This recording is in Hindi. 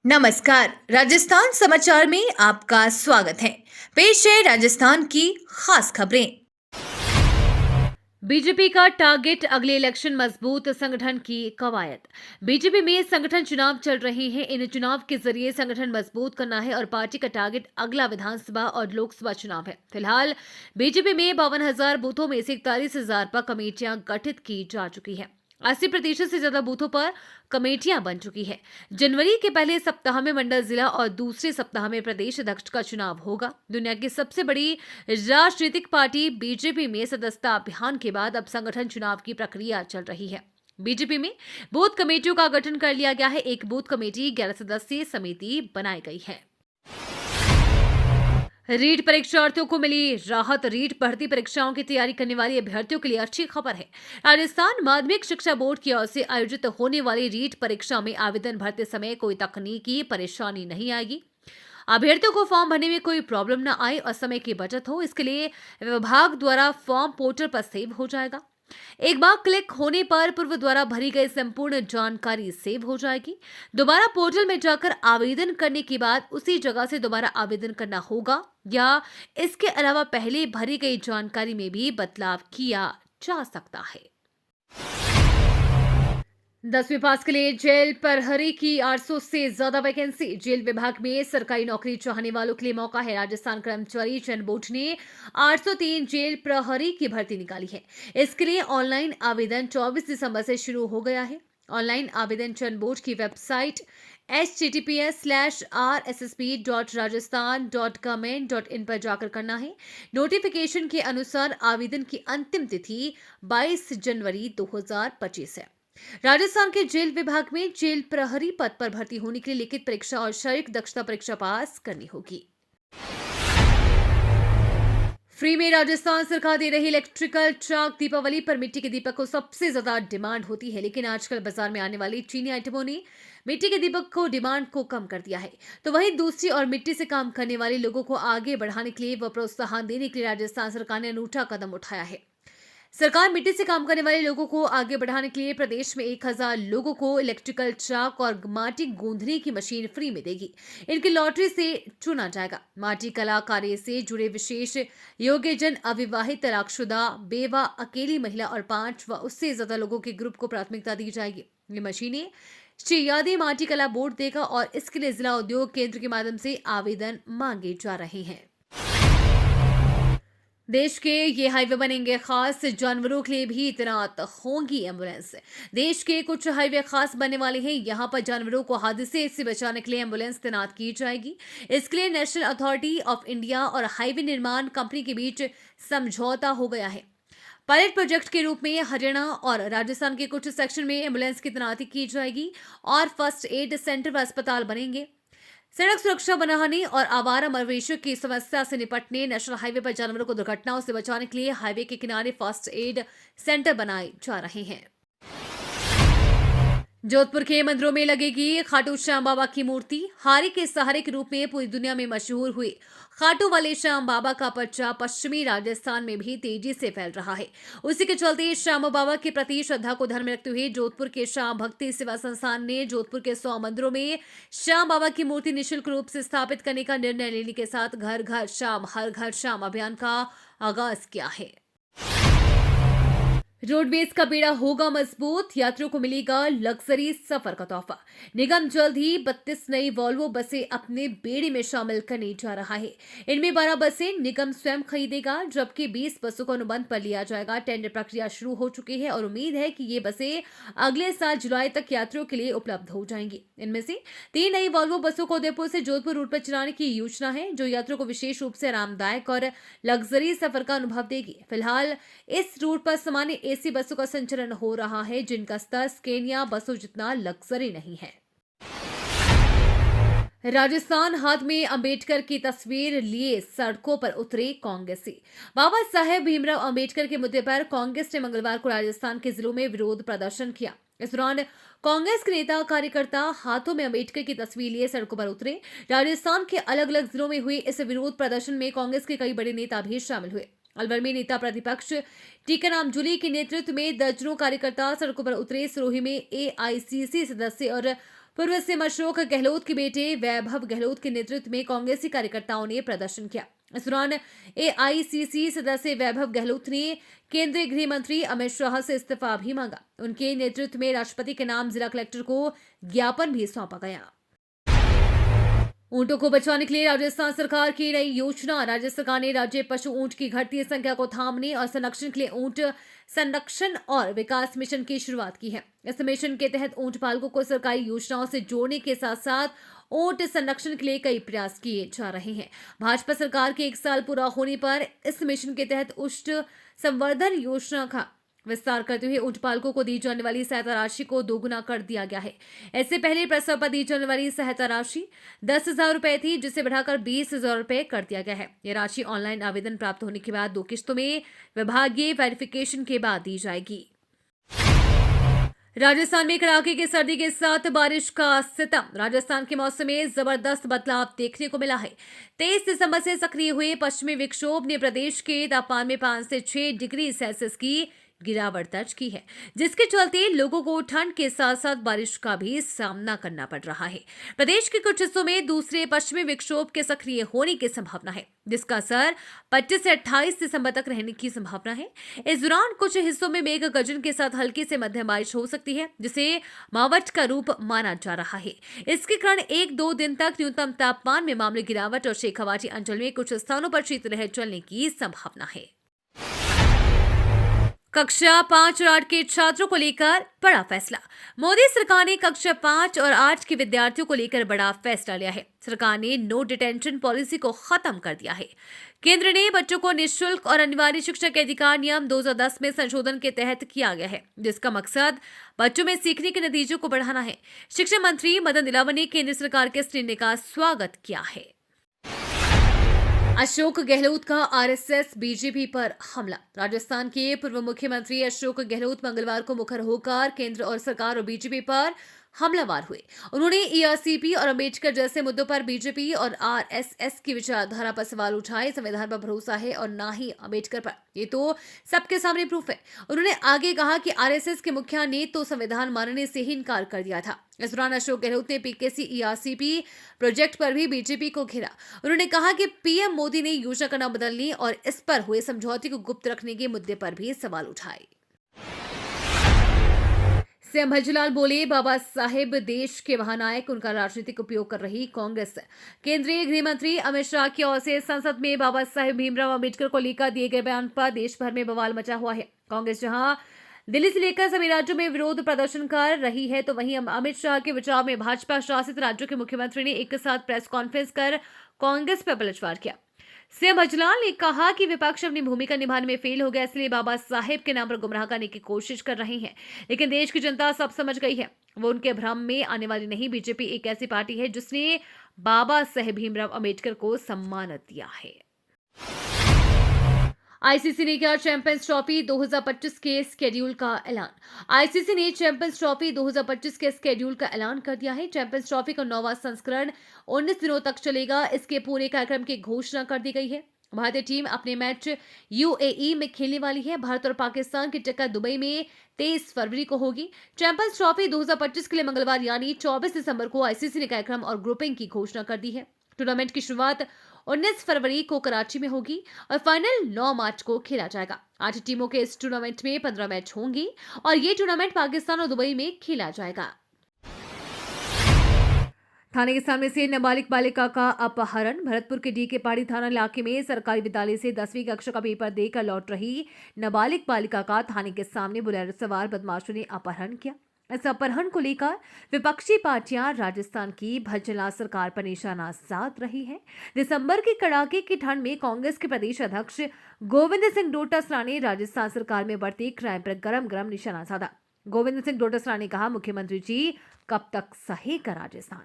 नमस्कार, राजस्थान समाचार में आपका स्वागत है। पेश है राजस्थान की खास खबरें। बीजेपी का टारगेट अगले इलेक्शन मजबूत संगठन की कवायद। बीजेपी में संगठन चुनाव चल रहे हैं। इन चुनाव के जरिए संगठन मजबूत करना है और पार्टी का टारगेट अगला विधानसभा और लोकसभा चुनाव है। फिलहाल बीजेपी में 52,000 बूथों में से 41,000 पर कमेटियां गठित की जा चुकी है। 80% से ज्यादा बूथों पर कमेटियां बन चुकी है। जनवरी के पहले सप्ताह में मंडल जिला और दूसरे सप्ताह में प्रदेश अध्यक्ष का चुनाव होगा। दुनिया की सबसे बड़ी राजनीतिक पार्टी बीजेपी में सदस्यता अभियान के बाद अब संगठन चुनाव की प्रक्रिया चल रही है। बीजेपी में बूथ कमेटियों का गठन कर लिया गया है। एक बूथ कमेटी 11 सदस्यीय समिति बनाई गई है। रीट परीक्षार्थियों को मिली राहत। रीट भर्ती परीक्षाओं की तैयारी करने वाले अभ्यर्थियों के लिए अच्छी खबर है। राजस्थान माध्यमिक शिक्षा बोर्ड की ओर से आयोजित होने वाली रीट परीक्षा में आवेदन भरते समय कोई तकनीकी परेशानी नहीं आएगी। अभ्यर्थियों को फॉर्म भरने में कोई प्रॉब्लम न आए और समय की बचत हो, इसके लिए विभाग द्वारा फॉर्म पोर्टल पर सेव हो जाएगा। एक बार क्लिक होने पर पूर्व द्वारा भरी गई संपूर्ण जानकारी सेव हो जाएगी। दोबारा पोर्टल में जाकर आवेदन करने के बाद उसी जगह से दोबारा आवेदन करना होगा या इसके अलावा पहले भरी गई जानकारी में भी बदलाव किया जा सकता है। 10वीं पास के लिए जेल प्रहरी की 800 से ज्यादा वैकेंसी। जेल विभाग में सरकारी नौकरी चाहने वालों के लिए मौका है। राजस्थान कर्मचारी चयन बोर्ड ने 803 जेल प्रहरी की भर्ती निकाली है। इसके लिए ऑनलाइन आवेदन 24 दिसंबर से शुरू हो गया है। ऑनलाइन आवेदन चयन बोर्ड की वेबसाइट https:/rssb.rajasthan.government.in पर जाकर करना है। नोटिफिकेशन के अनुसार आवेदन की अंतिम तिथि 22 जनवरी 2025 है। राजस्थान के जेल विभाग में जेल प्रहरी पद पर भर्ती होने के लिए लिखित परीक्षा और शारीरिक दक्षता परीक्षा पास करनी होगी। फ्री में राजस्थान सरकार दे रही इलेक्ट्रिकल चाक। दीपावली पर मिट्टी के दीपक को सबसे ज्यादा डिमांड होती है, लेकिन आजकल बाजार में आने वाली चीनी आइटमों ने मिट्टी के दीपक को डिमांड को कम कर दिया है। तो वहीं दूसरी और मिट्टी से काम करने वाले लोगों को आगे बढ़ाने के लिए व प्रोत्साहन देने के लिए राजस्थान सरकार ने अनूठा कदम उठाया है। सरकार मिट्टी से काम करने वाले लोगों को आगे बढ़ाने के लिए प्रदेश में 1,000 लोगों को इलेक्ट्रिकल चाक और माटी गूंथने की मशीन फ्री में देगी। इनकी लॉटरी से चुना जाएगा। माटी कला कार्य से जुड़े विशेष योग्यजन, अविवाहित, तलाकशुदा, बेवा, अकेली महिला और 5 व उससे ज्यादा लोगों के ग्रुप को प्राथमिकता दी जाएगी। ये मशीनें श्री यादी माटी कला बोर्ड देगा और इसके लिए जिला उद्योग केंद्र के माध्यम से आवेदन मांगे जा रहे हैं। देश के ये हाईवे बनेंगे खास। जानवरों के लिए भी तैनात होंगी एम्बुलेंस। देश के कुछ हाईवे खास बनने वाले हैं। यहां पर जानवरों को हादसे से बचाने के लिए एम्बुलेंस तैनात की जाएगी। इसके लिए नेशनल अथॉरिटी ऑफ इंडिया और हाईवे निर्माण कंपनी के बीच समझौता हो गया है। पायलट प्रोजेक्ट के रूप में हरियाणा और राजस्थान के कुछ सेक्शन में एम्बुलेंस की तैनाती की जाएगी और फर्स्ट एड सेंटर व अस्पताल बनेंगे। सड़क सुरक्षा बनाने और आवारा मवेशियों की समस्या से निपटने नेशनल हाईवे पर जानवरों को दुर्घटनाओं से बचाने के लिए हाईवे के किनारे फर्स्ट एड सेंटर बनाए जा रहे हैं। जोधपुर के मंदिरों में लगेगी खाटू श्याम बाबा की मूर्ति। हारी के सहारे के रूप में पूरी दुनिया में मशहूर हुए खाटू वाले श्याम बाबा का पर्चा पश्चिमी राजस्थान में भी तेजी से फैल रहा है। उसी के चलते श्याम बाबा के प्रति श्रद्धा को ध्यान में रखते हुए जोधपुर के श्याम भक्ति सेवा संस्थान ने जोधपुर के 100 मंदिरों में श्याम बाबा की मूर्ति निःशुल्क रूप से स्थापित करने का निर्णय लेने के साथ घर घर श्याम हर घर श्याम अभियान का आगाज किया है। रोडवेज का बेड़ा होगा मजबूत। यात्रियों को मिलेगा लग्जरी सफर का तोहफा। निगम जल्द ही 32 नई वॉल्वो बसें अपने बेड़े में शामिल करने जा रहा है। इनमें 12 बसें निगम स्वयं खरीदेगा, जबकि 20 बसों को अनुबंध पर लिया जाएगा। टेंडर प्रक्रिया शुरू हो चुकी है और उम्मीद है कि ये बसें अगले साल जुलाई तक यात्रियों के लिए उपलब्ध हो जाएंगी। इनमें से 3 नई वॉल्वो बसों को उदयपुर से जोधपुर रूट पर चलाने की योजना है, जो यात्रियों को विशेष रूप से आरामदायक और लग्जरी सफर का अनुभव देगी। फिलहाल इस रूट पर सामान्य एसी बसों का संचालन हो रहा है, जिनका स्तर स्केनिया बसों जितना लग्जरी नहीं है। राजस्थान हाथ में अंबेडकर की तस्वीर लिए सड़कों पर उतरे कांग्रेसी। बाबा साहेब भीमराव अंबेडकर के मुद्दे पर कांग्रेस ने मंगलवार को राजस्थान के जिलों में विरोध प्रदर्शन किया। इस दौरान कांग्रेस के नेता कार्यकर्ता हाथों में अंबेडकर की तस्वीर लिए सड़कों पर उतरे। राजस्थान के अलग अलग जिलों में हुए इस विरोध प्रदर्शन में कांग्रेस के कई बड़े नेता भी शामिल हुए। अलवर में नेता प्रतिपक्ष टीकाराम जूली के नेतृत्व में दर्जनों कार्यकर्ता सड़कों पर उतरे। सिरोही में एआईसीसी सदस्य और पूर्व सीएम अशोक गहलोत के बेटे वैभव गहलोत के नेतृत्व में कांग्रेसी कार्यकर्ताओं ने प्रदर्शन किया। इस दौरान एआईसीसी सदस्य वैभव गहलोत ने केंद्रीय गृह मंत्री अमित शाह से इस्तीफा भी मांगा। उनके नेतृत्व में राष्ट्रपति के नाम जिला कलेक्टर को ज्ञापन भी सौंपा गया। ऊंटों को बचाने के लिए राजस्थान सरकार की नई योजना। राज्य सरकार ने राज्य पशु ऊंट की घटती संख्या को थामने और संरक्षण के लिए ऊंट संरक्षण और विकास मिशन की शुरुआत की है। इस मिशन के तहत ऊंट पालकों को सरकारी योजनाओं से जोड़ने के साथ साथ ऊंट संरक्षण के लिए कई प्रयास किए जा रहे हैं। भाजपा सरकार के 1 साल पूरा होने पर इस मिशन के तहत ऊंट संवर्धन योजना का विस्तार करते हुए ऊंट पालकों को दी जाने वाली सहायता राशि को दोगुना कर दिया गया है। इससे पहले प्रसव पर दी जाने वाली सहायता राशि 10,000 रुपए थी, जिसे बढ़ाकर 20,000 रुपए कर दिया गया है। यह राशि ऑनलाइन आवेदन प्राप्त होने के बाद 2 किस्तों में विभागीय वेरिफिकेशन के बाद दी जाएगी। राजस्थान में कड़ाके की सर्दी के साथ बारिश का सितम। राजस्थान के मौसम में जबरदस्त बदलाव देखने को मिला है। 23 दिसंबर से सक्रिय हुए पश्चिमी विक्षोभ ने प्रदेश के तापमान में 5 से 6 डिग्री सेल्सियस की गिरावट दर्ज की है, जिसके चलते लोगों को ठंड के साथ साथ बारिश का भी सामना करना पड़ रहा है। प्रदेश के कुछ हिस्सों में दूसरे पश्चिमी विक्षोभ के सक्रिय होने की संभावना है, जिसका असर 25 से 28 दिसंबर तक रहने की संभावना है। इस दौरान कुछ हिस्सों में मेघ गर्जन के साथ हल्की से मध्यम बारिश हो सकती है, जिसे मावठ का रूप माना जा रहा है। इसके कारण 1-2 दिन तक न्यूनतम तापमान में मामूली गिरावट और शेखावाटी अंचल में कुछ स्थानों पर शीतलहर चलने की संभावना है। कक्षा 5 और 8 के छात्रों को लेकर बड़ा फैसला। मोदी सरकार ने कक्षा 5 और 8 के विद्यार्थियों को लेकर बड़ा फैसला लिया है। सरकार ने नो डिटेंशन पॉलिसी को खत्म कर दिया है। केंद्र ने बच्चों को निःशुल्क और अनिवार्य शिक्षा के अधिकार नियम 2010 में संशोधन के तहत किया गया है, जिसका मकसद बच्चों में सीखने के नतीजों को बढ़ाना है। शिक्षा मंत्री मदन दिलावर ने केंद्र सरकार के इस निर्णय का स्वागत किया है। अशोक गहलोत का आरएसएस बीजेपी पर हमला। राजस्थान के पूर्व मुख्यमंत्री अशोक गहलोत मंगलवार को मुखर होकर केंद्र और सरकार और बीजेपी पर हमलावर हुए। उन्होंने ईआरसीपी और अंबेडकर जैसे मुद्दों पर बीजेपी और आरएसएस की विचारधारा पर सवाल उठाए। संविधान पर भरोसा है और ना ही अंबेडकर पर, ये तो सबके सामने प्रूफ है। उन्होंने आगे कहा कि आरएसएस के मुखिया ने तो संविधान मानने से ही इनकार कर दिया था। इस दौरान अशोक गहलोत ने पीकेसी ईआरसीपी प्रोजेक्ट पर भी बीजेपी को घेरा। उन्होंने कहा कि पीएम मोदी ने योजना का नाम बदलने और इस पर हुए समझौते को गुप्त रखने के मुद्दे पर भी सवाल उठाए। सीएम भजलाल बोले, बाबा साहेब देश के महानायक, उनका राजनीतिक उपयोग कर रही कांग्रेस। केंद्रीय गृह मंत्री अमित शाह की ओर से संसद में बाबा साहेब भीमराव अम्बेडकर को लेकर दिए गए बयान पर देश भर में बवाल मचा हुआ है। कांग्रेस जहां दिल्ली से लेकर सभी राज्यों में विरोध प्रदर्शन कर रही है, तो वहीं अमित शाह के बचाव में भाजपा शासित राज्यों के मुख्यमंत्री ने एक साथ प्रेस कॉन्फ्रेंस कर कांग्रेस पर पलटवार किया। सीएम भजलाल ने कहा कि विपक्ष अपनी भूमिका निभाने में फेल हो गया, इसलिए बाबा साहेब के नाम पर गुमराह करने की कोशिश कर रहे हैं। लेकिन देश की जनता सब समझ गई है, वो उनके भ्रम में आने वाली नहीं। बीजेपी एक ऐसी पार्टी है जिसने बाबा साहेब भीमराव अम्बेडकर को सम्मान दिया है। आईसीसी ने किया चैंपियंस ट्रॉफी 2025 के स्केड्यूल का ऐलान। आईसीसी ने चैंपियंस ट्रॉफी 2025 के स्केड्यूल का ऐलान कर दिया है। चैंपियंस ट्रॉफी का 9वां संस्करण 19 दिनों तक चलेगा। इसके पूरे कार्यक्रम की घोषणा कर दी गई है। भारतीय टीम अपने मैच यूएई में खेलने वाली है। भारत और पाकिस्तान की टक्कर दुबई में 23 फरवरी को होगी। चैंपियंस ट्रॉफी 2025 के लिए मंगलवार यानी 24 दिसंबर को आईसीसी ने कार्यक्रम और ग्रुपिंग की घोषणा कर दी है। टूर्नामेंट की शुरुआत 19 फरवरी को कराची में होगी और फाइनल 9 मार्च को खेला जाएगा। 8 टीमों के इस टूर्नामेंट में 15 मैच होंगे और ये टूर्नामेंट पाकिस्तान और दुबई में खेला जाएगा। थाने के सामने से नाबालिग बालिका का अपहरण। भरतपुर के डीके पहाड़ी थाना इलाके में सरकारी विद्यालय से 10वीं कक्षा का पेपर देकर लौट रही नाबालिग बालिका का थाने के सामने बोलेरो सवार बदमाशों ने अपहरण किया। इस अपहरण को लेकर विपक्षी पार्टियां राजस्थान की भजला सरकार पर निशाना साध रही है। दिसंबर की कड़ाके की ठंड में कांग्रेस के प्रदेश अध्यक्ष गोविंद सिंह डोटासरा ने राजस्थान सरकार में बढ़ती क्राइम पर गरम निशाना साधा। गोविंद सिंह डोटासरा ने कहा, मुख्यमंत्री जी कब तक सहेगा राजस्थान।